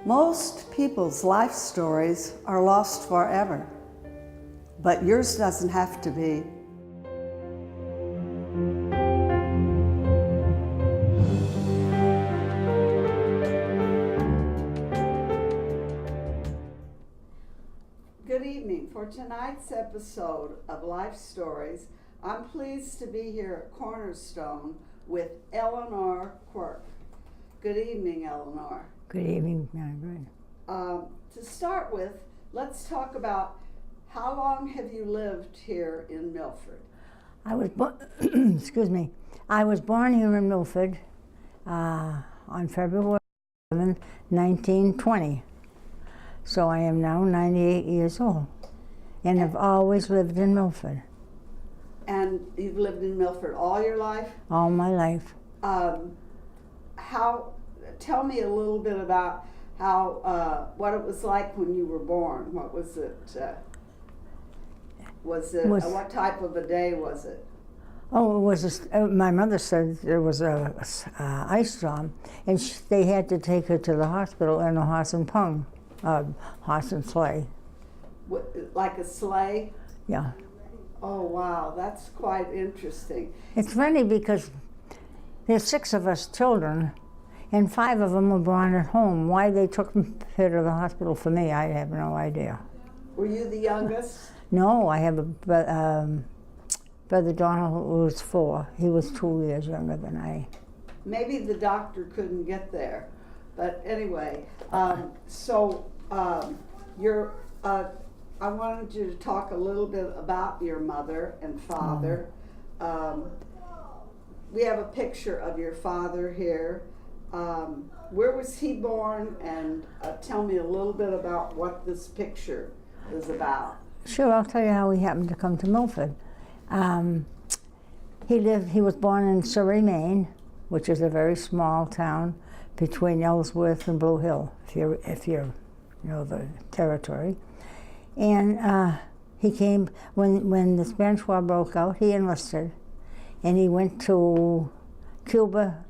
Most people's life stories are lost forever, but yours doesn't have to be. Good evening. For tonight's episode of Life Stories, I'm pleased to be here at Cornerstone with Eleanor Quirk. Good evening, Eleanor. Good evening, Margaret. To start with, let's talk about how long have you lived here in Milford? I was excuse me. I was born here in Milford on February 11, 1920. So I am now 98 years old, and have always lived in Milford. And you've lived in Milford all your life? All my life. Tell me a little bit about how what it was like when you were born. What was it? What type of a day was it? Oh, it was. My mother said there was a ice storm, and they had to take her to the hospital in a horse and pung, horse and sleigh. Like a sleigh? Yeah. Oh wow, that's quite interesting. It's funny because there's 6 of us children, and 5 of them were born at home. Why they took her to the hospital for me, I have no idea. Were you the youngest? No, I have a brother Donald who was 4. He was 2 years younger than I. Maybe the doctor couldn't get there, but anyway. I wanted you to talk a little bit about your mother and father. We have a picture of your father here. Where was he born? And tell me a little bit about what this picture is about. Sure, I'll tell you how he happened to come to Milford. He was born in Surrey, Maine, which is a very small town between Ellsworth and Blue Hill, if you know the territory. And he came when the Spanish War broke out. He enlisted, and he went to Cuba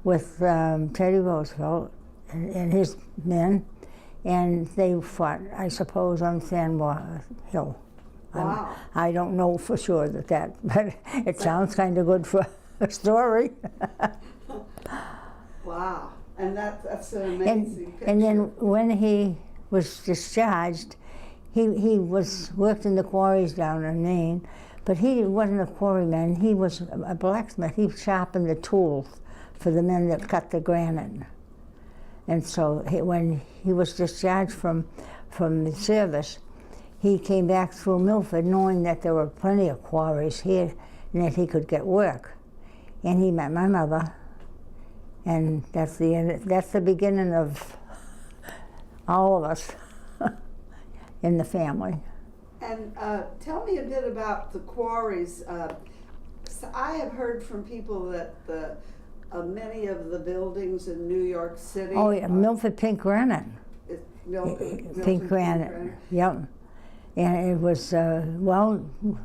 with Teddy Roosevelt and his men, and they fought, I suppose, on Sandbar Hill. Wow. I don't know for sure but it sounds kind of good for a story. Wow, and that's an amazing picture. And then when he was discharged, he worked in the quarries down in Maine, but he wasn't a quarryman. He was a blacksmith. He sharpened the tools for the men that cut the granite. And so when he was discharged from the service, he came back through Milford knowing that there were plenty of quarries here and that he could get work. And he met my mother, and that's the beginning of all of us in the family. And tell me a bit about the quarries. So I have heard from people that many of the buildings in New York City. Oh yeah, Milford pink granite. Milford Pink granite. Yep. And it was it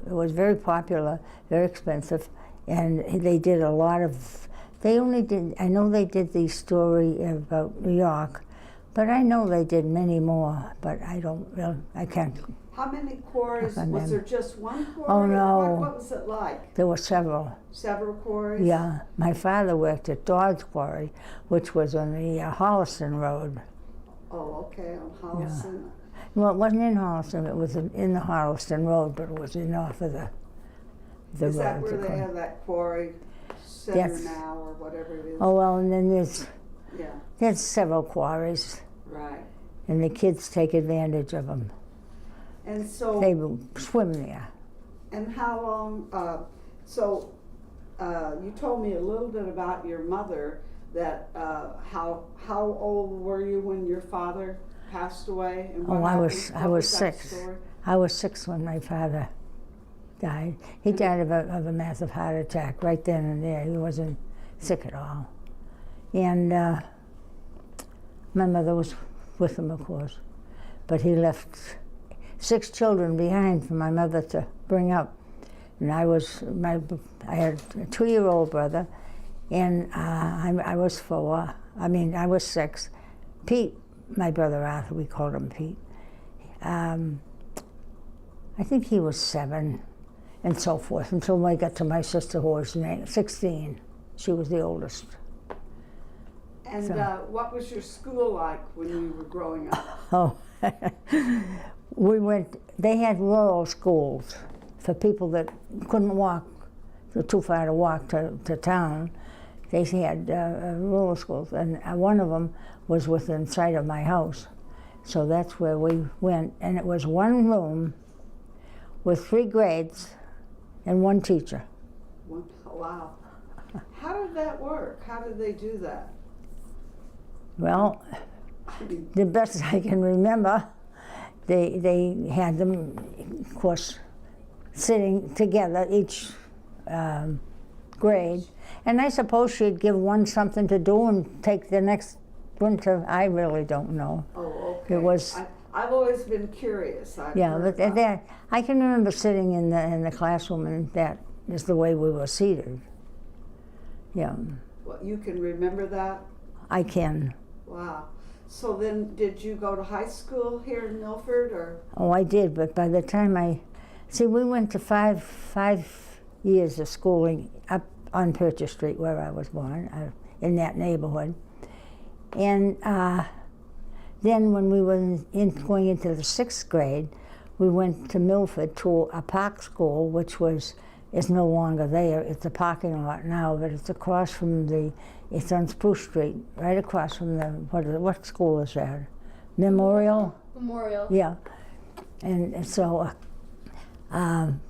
was very popular, very expensive, and they did a lot of. I know they did the story about New York, but I know they did many more, but I can't. How many quarries? Was there just one quarry? Oh no. What was it like? There were several. Several quarries? Yeah. My father worked at Dodds Quarry, which was on the Holliston Road. Oh, okay, on Holliston. Yeah. Well, it wasn't in Holliston, it was in the Holliston Road, but it was enough of the road. Is that where they have that quarry center now, or whatever it is? Oh, well, and then there's several quarries. Right. And the kids take advantage of them. And so they will swim there. And how long? You told me a little bit about your mother. That how old were you when your father passed away? And I was 6. I was 6 when my father died. He died of a massive heart attack right then and there. He wasn't sick at all. And my mother was with him, of course, but he left 6 children behind for my mother to bring up. And I had a 2-year-old brother, and I was 4. I was 6. Pete my brother Arthur, we called him Pete. I think he was 7 and so forth until I got to my sister who was 16. She was the oldest. And what was your school like when you were growing up? Oh, they had rural schools for people that couldn't walk, were too far to walk to town. They had rural schools, and one of them was within sight of my house. So that's where we went, and it was one room with 3 grades and 1 teacher. Wow. How did that work? How did they do that? Well, the best I can remember, they had them, of course, sitting together, each grade, and I suppose she'd give one something to do and take the next one to, I really don't know. Oh, okay. It was. I've always been curious. But I can remember sitting in the classroom, and that is the way we were seated. Yeah. Well, you can remember that? I can. Wow. So then, did you go to high school here in Milford, or? Oh, I did, but by the time we went to five years of schooling up on Purchase Street where I was born, in that neighborhood. And then when we were going into the 6th grade, we went to Milford to a park school, which is no longer there. It's a parking lot now, but it's across from it's on Spruce Street, right across from what school is that? Memorial? Memorial. Yeah. And so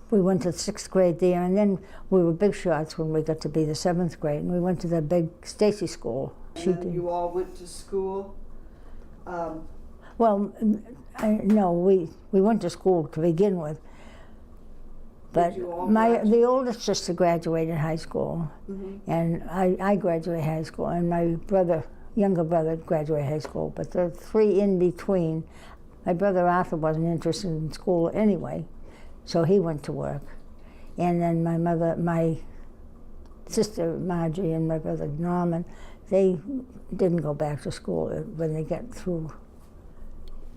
we went to the 6th grade there, and then we were big shots when we got to be the 7th grade, and we went to the big Stacy school. And then you all went to school? Well, no, we went to school to begin with. But the oldest sister graduated high school, and I graduated high school, and my younger brother graduated high school. But the 3 in between, my brother Arthur wasn't interested in school anyway, so he went to work. And then my sister Margie and my brother Norman, they didn't go back to school when they got through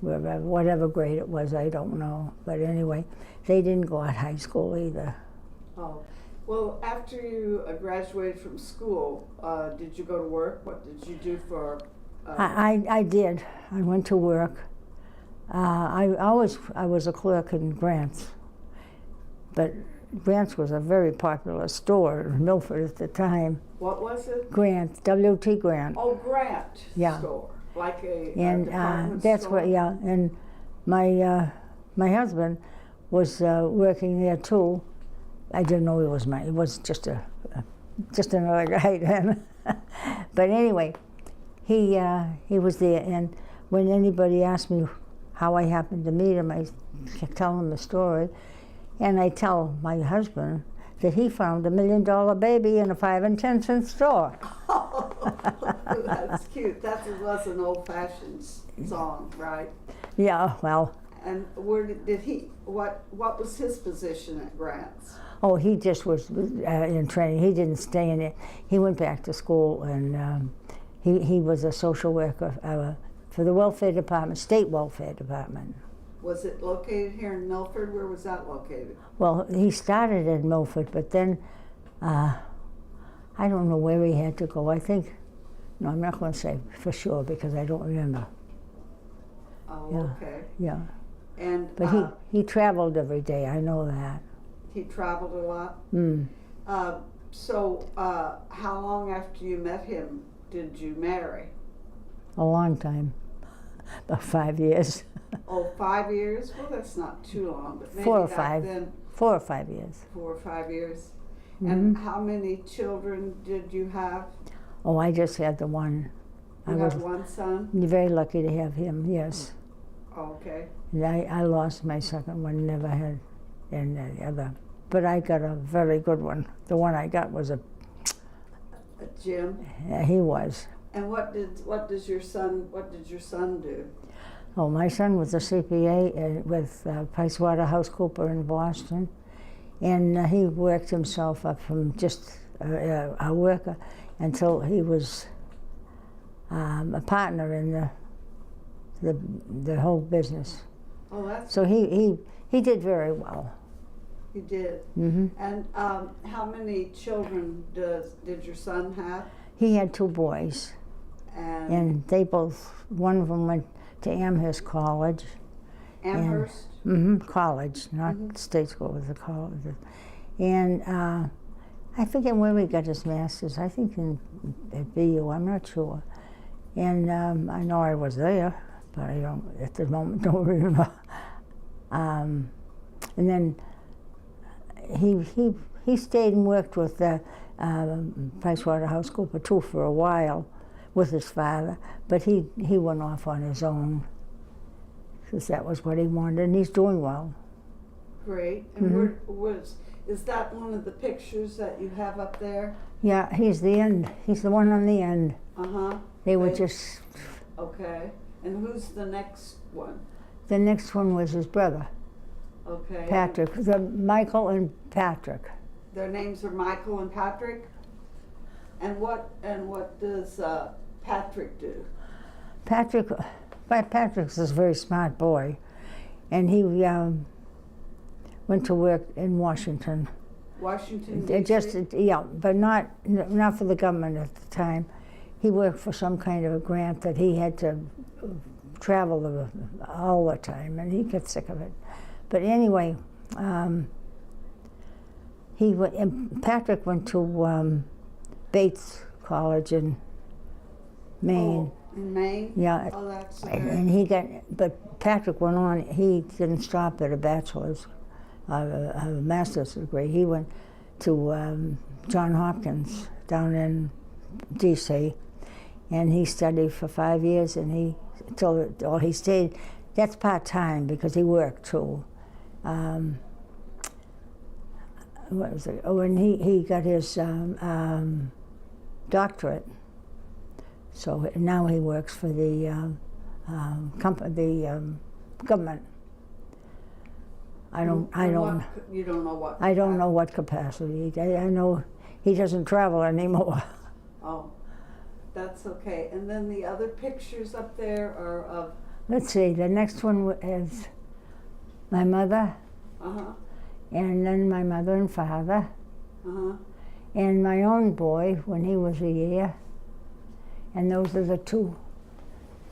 whatever grade it was, I don't know. But anyway, they didn't go out high school either. Oh, well, after you graduated from school, did you go to work? What did you do for? I did. I went to work. I was a clerk in Grant's, but Grant's was a very popular store in Milford at the time. What was it? Grant, W.T. Grant. Oh, Grant Yeah. store, like a And that's store? And my husband was working there too. I didn't know he was just another guy then. But anyway, he was there, and when anybody asked me how I happened to meet him, I tell them the story, and I tell my husband that he found $1 million baby in a 5 and 10 cent store. Oh, that's cute. That was an old-fashioned song, right? Yeah, well. And where did he? What was his position at Grant's? Oh, he just was in training. He didn't stay in it. He went back to school, and he was a social worker for the welfare department, state welfare department. Was it located here in Milford? Where was that located? Well, he started in Milford, but then I don't know where he had to go. I think, no, I'm not going to say for sure because I don't remember. Oh, Yeah. okay. Yeah. And But he traveled every day. I know that. he traveled a lot. Mm. So, how long after you met him did you marry? A long time, about 5 years. Oh, 5 years? Well, that's not too long, but maybe 4 or back 5. then. 4 or 5 years. 4 or 5 years. Mm-hmm. And how many children did you have? Oh, I just had the one. You I have was one son? very lucky to have him, yes. Oh, okay. And I lost my second one, never had any other. But I got a very good one. The one I got was Jim? he was. And what did your son do? Oh, my son was a CPA with PricewaterhouseCoopers in Boston. And he worked himself up from just a worker until he was a partner in the whole business. Oh, that's. So he did very well. He did. Hmm. And how many children did your son have? He had 2 boys, and they both. One of them went to Amherst College. Amherst? College, not state school, it was a college. And I forget where he got his master's. I think at BU, I'm not sure. And I know I was there, but I don't, at the moment, don't remember. And then he stayed and worked with the PricewaterhouseCoopers too for a while with his father, but he went off on his own because that was what he wanted, and he's doing well. Great. And is that one of the pictures that you have up there? Yeah, he's the end. He's the one on the end. Uh-huh. They were just... Okay. And who's the next one? The next one was his brother, Okay. Patrick. Michael and Patrick. Their names are Michael and Patrick? And what does Patrick do? Patrick's a very smart boy, and he went to work in Washington. Washington, D.C.? Just, yeah, but not for the government at the time. He worked for some kind of a grant that he had to travel all the time, and he got sick of it. But anyway, Patrick went to Bates College in Maine. Oh, in Maine? Yeah. Oh, that's good. And but Patrick went on, he didn't stop at a bachelor's, a master's degree. He went to Johns Hopkins down in D.C., and he studied for 5 years, and he stayed. That's part-time because he worked too. What was it? Oh, and he got his doctorate. So now he works for the government. You don't know what? I don't know what capacity. I know he doesn't travel anymore. Oh, that's okay. And then the other pictures up there are of. Let's see. The next one is my mother, and then my mother and father, and my own boy when he was a year. And those are the two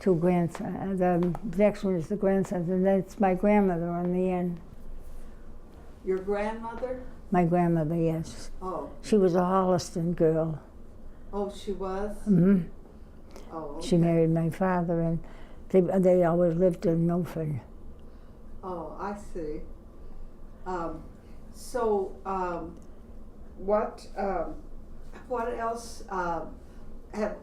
grandsons. The next one is the grandsons, and that's my grandmother on the end. Your grandmother? My grandmother, yes. Oh. She was a Holliston girl. Oh, she was? Mm-hmm. Oh, okay. She married my father, and they always lived in Milford. Oh, I see. What else?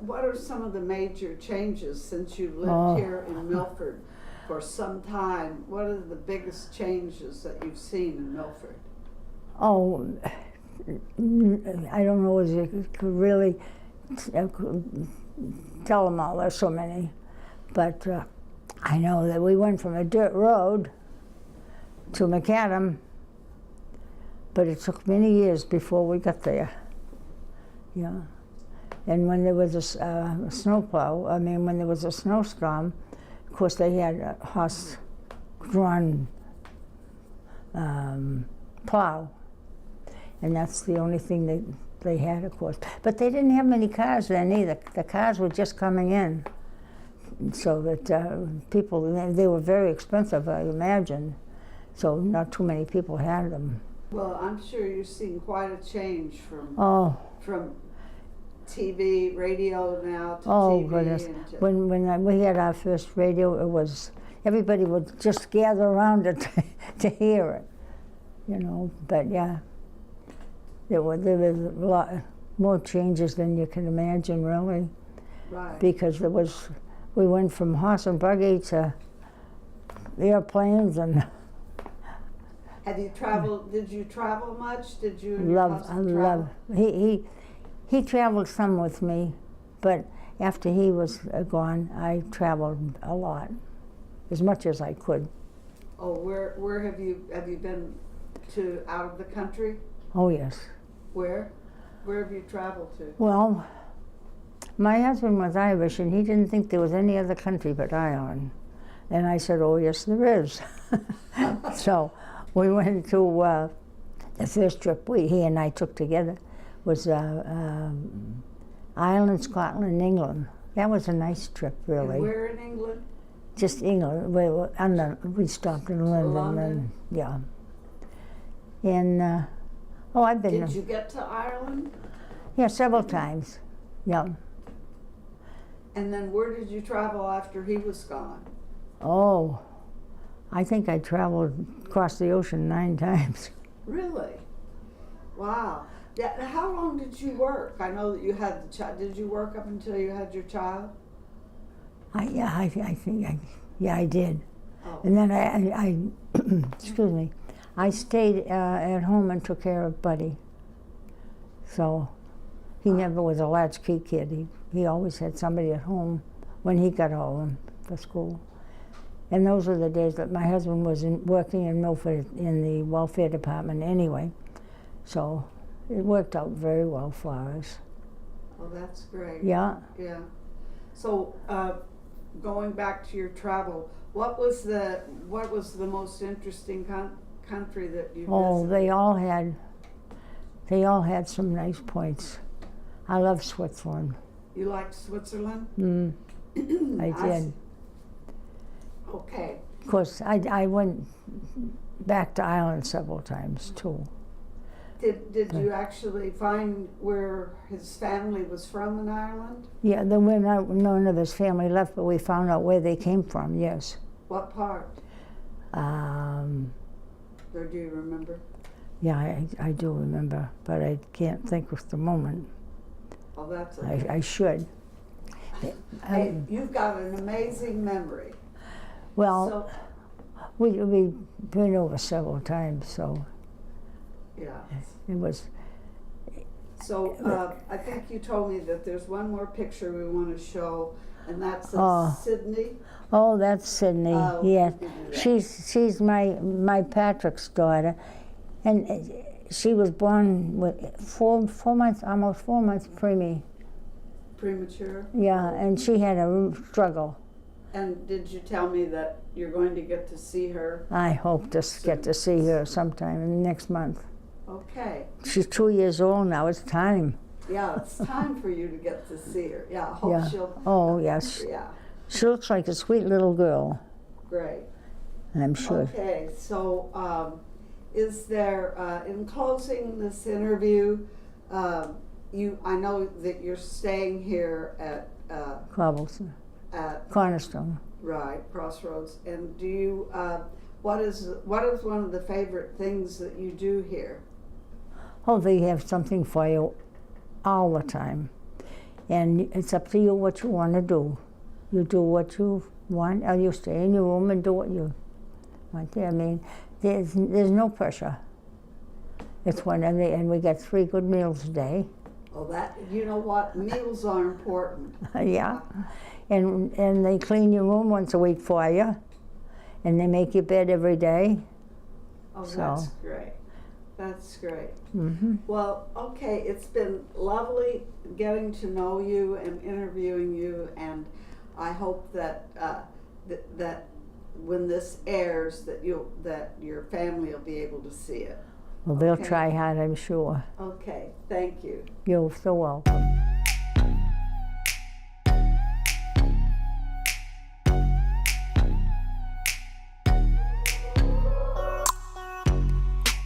What are some of the major changes since you lived here in Milford for some time? What are the biggest changes that you've seen in Milford? Oh, I don't know if you could really tell them all. There's so many. But I know that we went from a dirt road to macadam, but it took many years before we got there. Yeah. And when there was a when there was a snowstorm, of course they had a horse-drawn plow, and that's the only thing they had, of course. But they didn't have many cars then either. The cars were just coming in, so that people, they were very expensive, I imagine, so not too many people had them. Well, I'm sure you've seen quite a change from TV, radio now to TV. Goodness. When we had our first radio, it was, everybody would just gather around it to hear it, you know. But yeah, there was a lot more changes than you can imagine, really. Right. Because we went from horse and buggy to airplanes and. Have you traveled? Did you travel much? Did you? Love. He traveled some with me, but after he was gone, I traveled a lot, as much as I could. Oh, where have you been to out of the country? Oh yes. Where have you traveled to? Well, my husband was Irish, and he didn't think there was any other country but Ireland. And I said, oh, yes, there is. So we went to the first trip he and I took together was Ireland, Scotland, England. That was a nice trip, really. And where in England? Just England. We stopped in London. London? And, yeah. And, I've been... Did you get to Ireland? Yeah, several times. Yeah. And then where did you travel after he was gone? Oh, I think I traveled across the ocean 9 times. Really? Wow. Yeah, how long did you work? I know that you had the child. Did you work up until you had your child? I think I did. Oh. And then I excuse me, I stayed at home and took care of Buddy. So he never was a latchkey kid. He always had somebody at home when he got home for school. And those were the days that my husband was working in Milford in the welfare department anyway. So it worked out very well for us. Oh, that's great. Yeah. Yeah. So going back to your travel, what was the most interesting country that you visited? Oh, they all had some nice points. I love Switzerland. You liked Switzerland? I did. Okay. Of course, I went back to Ireland several times too. Did you actually find where his family was from in Ireland? Yeah, none of his family left, but we found out where they came from, yes. What part? Or do you remember? Yeah, I do remember, but I can't think at the moment. Oh, that's okay. I should. Hey, you've got an amazing memory. Well, we've been over several times, so yeah. it was. So I think you told me that there's one more picture we want to show, and that's Sydney. Oh, that's Sydney. Yes, Yeah. she's my Patrick's daughter, and she was born with 4 months, almost 4 months Premature. Yeah, and she had a struggle. And did you tell me that you're going to get to see her? I hope to get to see her sometime next month. Okay. She's 2 years old now. It's time. Yeah, it's time for you to get to see her. Yeah, I hope she'll. Oh, yes. Yeah. She looks like a sweet little girl. Great. I'm sure. Okay, so is there, in closing this interview, I know that you're staying here at Cobblestone. at Cornerstone. right, Crossroads, and do you what is one of the favorite things that you do here? Oh, they have something for you all the time. And it's up to you what you want to do. You do what you want, or you stay in your room and do what you want. I mean, there's no pressure. It's whenever, and we get 3 good meals a day. Oh, that, you know what, meals are important. Yeah. And they clean your room once a week for you. And they make your bed every day. Oh, So. that's great. That's great. Mm-hmm. Well, okay, it's been lovely getting to know you and interviewing you, and I hope that that when this airs, that your family will be able to see it. Well, they'll Okay. try hard, I'm sure. Okay, thank you. You're so welcome.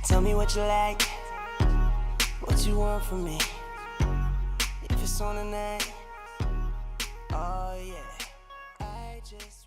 Tell me what you like, what you want from me. If it's on tonight, oh yeah, I just